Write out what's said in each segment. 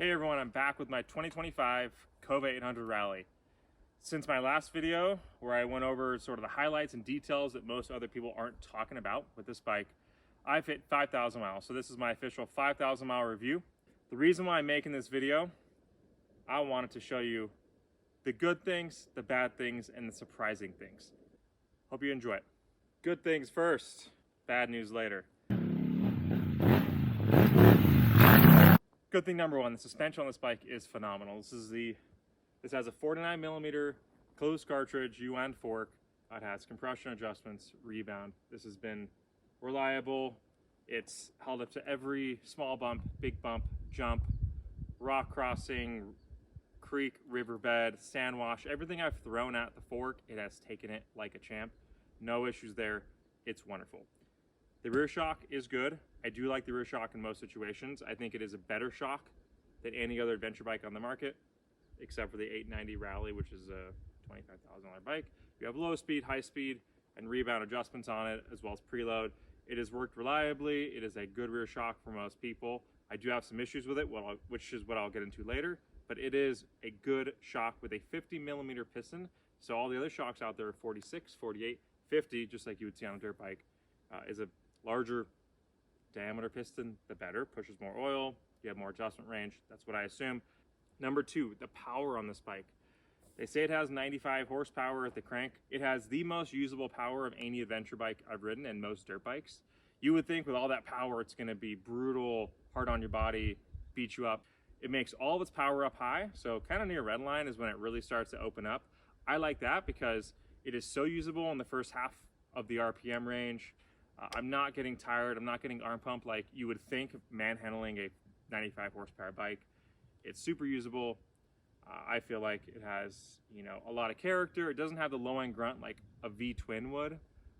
Hey everyone, I'm back with my 2025 Kove 800 Rally. Since my last video, where I went over sort of the highlights and details that most other people aren't talking about with this bike, I've hit 5,000 miles. So this is my official 5,000 mile review. The reason why I'm making this video, I wanted to show you the good things, the bad things, and the surprising things. Hope you enjoy it. Good things first, bad news later. Good thing number one, the suspension on this bike is phenomenal. This has a 49 millimeter closed cartridge UN fork. It has compression adjustments, rebound. This has been reliable. It's held up to every small bump, big bump, jump, rock crossing, creek, riverbed, sand wash. Everything I've thrown at the fork, it has taken it like a champ. No issues there. It's wonderful. The rear shock is good. I do like the rear shock in most situations. I think it is a better shock than any other adventure bike on the market, except for the 890 Rally, which is a $25,000 bike. You have low speed, high speed, and rebound adjustments on it, as well as preload. It has worked reliably. It is a good rear shock for most people. I do have some issues with it, which is what I'll get into later, but it is a good shock with a 50 millimeter piston. So all the other shocks out there are 46, 48, 50, just like you would see on a dirt bike. Is a larger diameter piston, the better. Pushes more oil, you have more adjustment range. That's what I assume. Number two, the power on this bike. They say it has 95 horsepower at the crank. It has the most usable power of any adventure bike I've ridden, and most dirt bikes. You would think with all that power, it's gonna be brutal, hard on your body, beat you up. It makes all of its power up high, so kind of near red line is when it really starts to open up. I like that because it is so usable in the first half of the RPM range. I'm not getting tired. I'm not getting arm pump like you would think of manhandling a 95 horsepower bike. It's super usable. I feel like it has, a lot of character. It doesn't have the low end grunt like a V-twin would,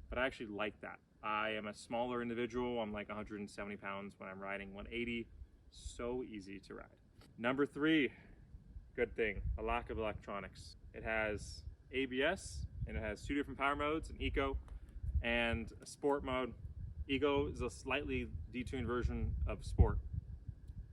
but I actually like that. I am a smaller individual. I'm like 170 pounds when I'm riding 180. So easy to ride. Number three, good thing, a lack of electronics. It has ABS and it has two different power modes, an Eco and a sport mode. Eco is a slightly detuned version of sport.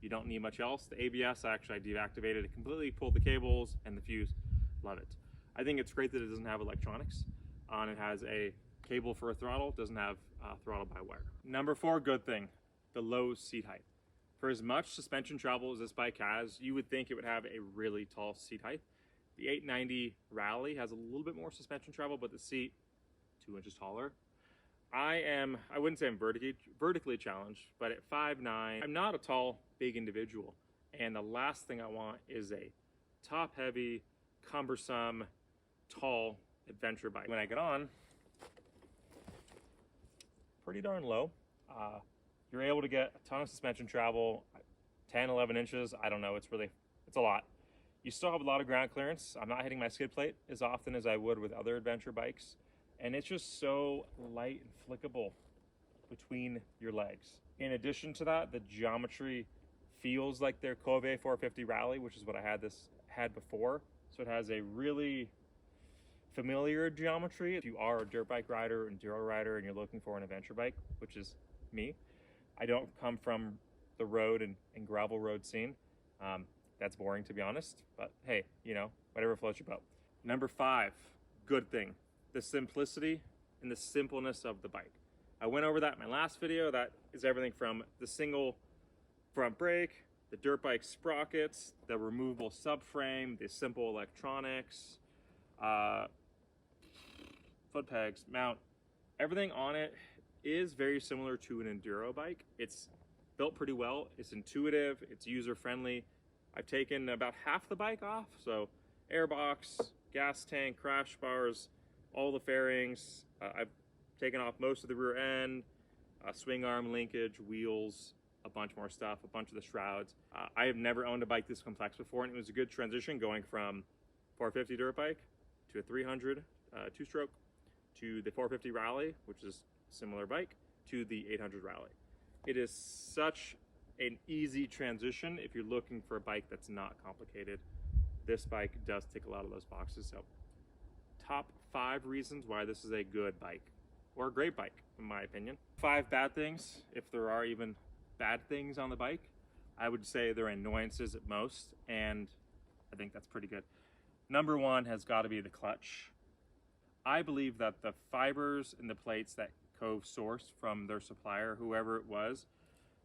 You don't need much else. The ABS, actually I deactivated it completely, pulled the cables and the fuse. Love it. I think it's great that it doesn't have electronics. It has a cable for a throttle, doesn't have throttle by wire. Number four, good thing, the low seat height. For as much suspension travel as this bike has, you would think it would have a really tall seat height. The 890 Rally has a little bit more suspension travel, but the seat 2 inches taller. I wouldn't say I'm vertically challenged, but at 5'9", I'm not a tall, big individual. And the last thing I want is a top-heavy, cumbersome, tall adventure bike. When I get on, pretty darn low. You're able to get a ton of suspension travel, 10, 11 inches. I don't know, it's a lot. You still have a lot of ground clearance. I'm not hitting my skid plate as often as I would with other adventure bikes. And it's just so light and flickable between your legs. In addition to that, the geometry feels like their Kove 450 Rally, which is what I had before. So it has a really familiar geometry. If you are a dirt bike rider, enduro rider, and you're looking for an adventure bike, which is me, I don't come from the road and gravel road scene. That's boring, to be honest, but hey, whatever floats your boat. Number five, good thing, the simplicity and the simpleness of the bike. I went over that in my last video. That is everything from the single front brake, the dirt bike sprockets, the removable subframe, the simple electronics, foot pegs, mount. Everything on it is very similar to an enduro bike. It's built pretty well. It's intuitive. It's user-friendly. I've taken about half the bike off, so airbox, gas tank, crash bars, all the fairings. I've taken off most of the rear end, swing arm linkage, wheels, a bunch more stuff, a bunch of the shrouds. I have never owned a bike this complex before, and it was a good transition going from 450 dirt bike to a 300 two-stroke to the 450 Rally, which is a similar bike, to the 800 Rally. It is such an easy transition if you're looking for a bike that's not complicated. This bike does tick a lot of those boxes. So top 5 reasons why this is a good bike, or a great bike in my opinion. 5 bad things, if there are even bad things on the bike. I would say they're annoyances at most, and I think that's pretty good. Number one has got to be the clutch. I believe that the fibers and the plates that Kove sourced from their supplier, whoever it was,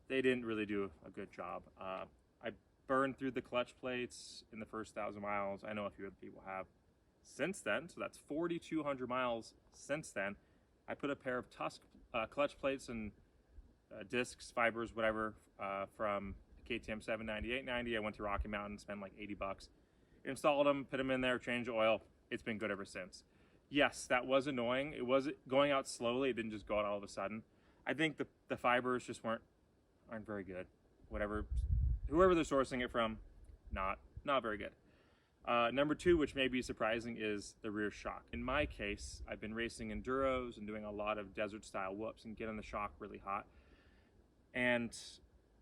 they didn't really do a good job. I burned through the clutch plates in the first 1,000 miles. I know a few other people have since then, so that's 4,200 miles since then. I put a pair of Tusk clutch plates and discs, fibers, whatever, from KTM 79890. I went to Rocky Mountain, spent like 80 bucks. Installed them, put them in there, changed the oil. It's been good ever since. Yes, that was annoying. It was going out slowly. It didn't just go out all of a sudden. I think the fibers just aren't very good. Whoever they're sourcing it from, not very good. Number two, which may be surprising, is the rear shock. In my case, I've been racing enduros and doing a lot of desert style whoops and getting the shock really hot. And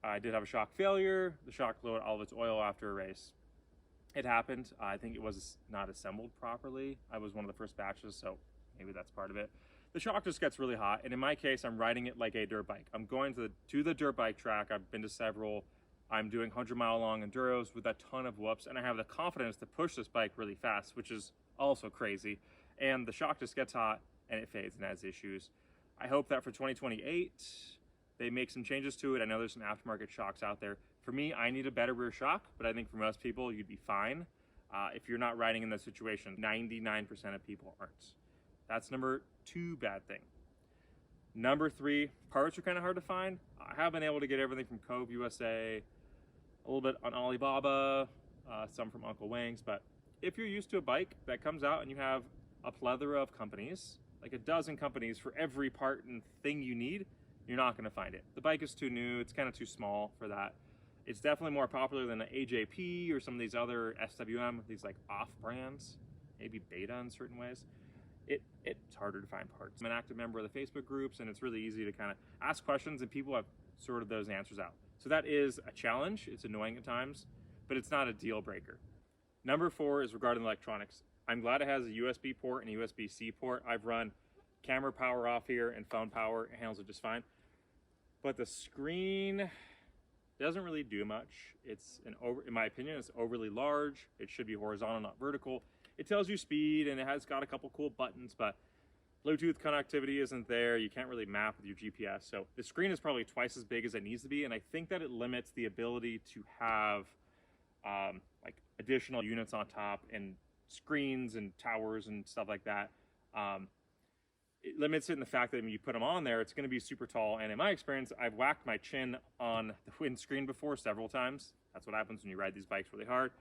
I did have a shock failure. The shock blew out all of its oil after a race. It happened. I think it was not assembled properly. I was one of the first batches, so maybe that's part of it. The shock just gets really hot, and in my case, I'm riding it like a dirt bike. I'm going to the dirt bike track. I've been to several. I'm doing 100-mile long enduros with a ton of whoops, and I have the confidence to push this bike really fast, which is also crazy. And the shock just gets hot, and it fades and has issues. I hope that for 2028, they make some changes to it. I know there's some aftermarket shocks out there. For me, I need a better rear shock, but I think for most people, you'd be fine. If you're not riding in this situation, 99% of people aren't. That's number two bad thing. Number three, parts are kind of hard to find. I have been able to get everything from Kove USA, a little bit on Alibaba, some from Uncle Wang's, but if you're used to a bike that comes out and you have a plethora of companies, like a dozen companies for every part and thing you need, you're not going to find it. The bike is too new, it's kind of too small for that. It's definitely more popular than an AJP or some of these other SWM, these like off brands, maybe Beta in certain ways. It's harder to find parts. I'm an active member of the Facebook groups, and it's really easy to kind of ask questions, and people have sorted those answers out. So that is a challenge. It's annoying at times, but it's not a deal breaker. Number four is regarding electronics. I'm glad it has a USB port and a USB-C port. I've run camera power off here and phone power. It handles it just fine. But the screen doesn't really do much. In my opinion, it's overly large. It should be horizontal, not vertical. It tells you speed, and it has got a couple cool buttons, but Bluetooth connectivity isn't there. You can't really map with your GPS. So the screen is probably twice as big as it needs to be, and I think that it limits the ability to have like additional units on top and screens and towers and stuff like that. It limits it in the fact that when you put them on there, it's going to be super tall. And in my experience, I've whacked my chin on the windscreen before several times. That's what happens when you ride these bikes really hard.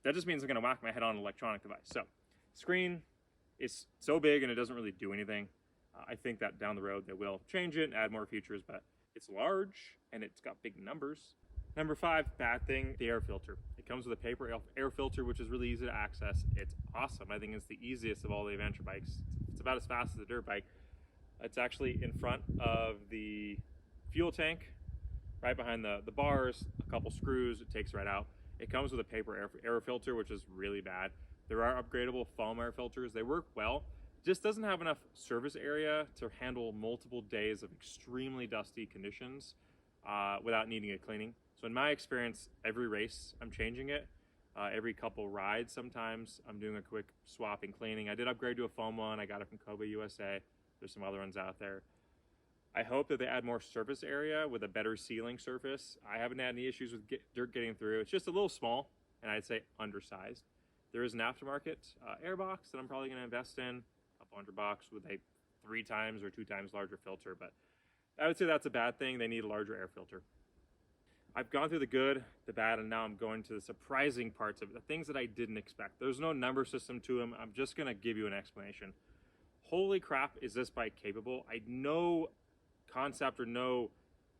That just means I'm going to whack my head on an electronic device. So screen is so big and it doesn't really do anything. I think that down the road they will change it and add more features, but it's large and it's got big numbers. Number five, bad thing, the air filter. It comes with a paper air filter, which is really easy to access. It's awesome. I think it's the easiest of all the adventure bikes. It's about as fast as a dirt bike. It's actually in front of the fuel tank, right behind the bars, a couple screws, it takes right out. It comes with a paper air filter, which is really bad. There are upgradable foam air filters. They work well. Just doesn't have enough surface area to handle multiple days of extremely dusty conditions without needing a cleaning. So in my experience, every race I'm changing it. Every couple rides sometimes I'm doing a quick swap and cleaning. I did upgrade to a foam one. I got it from Kove USA. There's some other ones out there. I hope that they add more surface area with a better sealing surface. I haven't had any issues with dirt getting through. It's just a little small, and I'd say undersized. There is an aftermarket airbox that I'm probably going to invest in, a couple $100 with a 3 times or 2 times larger filter, but I would say that's a bad thing. They need a larger air filter. I've gone through the good, the bad, and now I'm going to the surprising parts of it, the things that I didn't expect. There's no number system to them. I'm just going to give you an explanation. Holy crap, is this bike capable? I know concept or no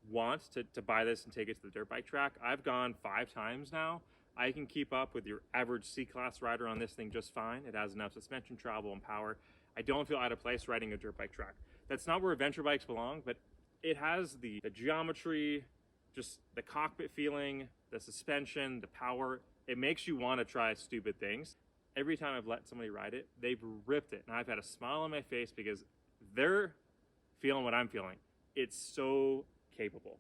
want to buy this and take it to the dirt bike track. I've gone 5 times now. I can keep up with your average C-class rider on this thing just fine. It has enough suspension travel and power. I don't feel out of place riding a dirt bike track. That's not where adventure bikes belong, but it has the geometry, just the cockpit feeling, the suspension, the power. It makes you want to try stupid things. Every time I've let somebody ride it, they've ripped it. And I've had a smile on my face because they're feeling what I'm feeling. It's so capable.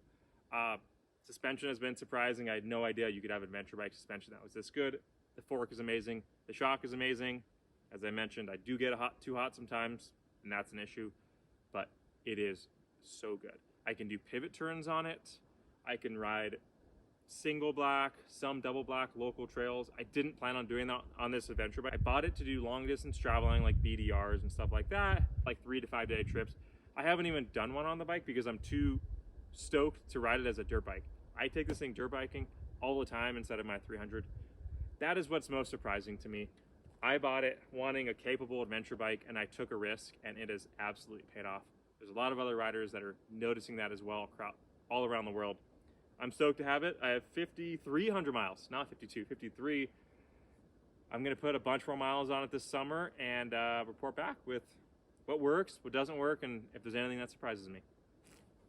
Suspension has been surprising. I had no idea you could have adventure bike suspension that was this good. The fork is amazing. The shock is amazing. As I mentioned, I do get too hot sometimes, and that's an issue, but it is so good. I can do pivot turns on it. I can ride single black, some double black local trails. I didn't plan on doing that on this adventure bike. I bought it to do long distance traveling like BDRs and stuff like that, like 3 to 5 day trips. I haven't even done one on the bike because I'm too stoked to ride it as a dirt bike. I take this thing dirt biking all the time instead of my 300. That is what's most surprising to me. I bought it wanting a capable adventure bike, and I took a risk, and it has absolutely paid off. There's a lot of other riders that are noticing that as well all around the world. I'm stoked to have it. I have 5,300 miles, not 52, 53. I'm going to put a bunch more miles on it this summer and report back with what works, what doesn't work, and if there's anything that surprises me.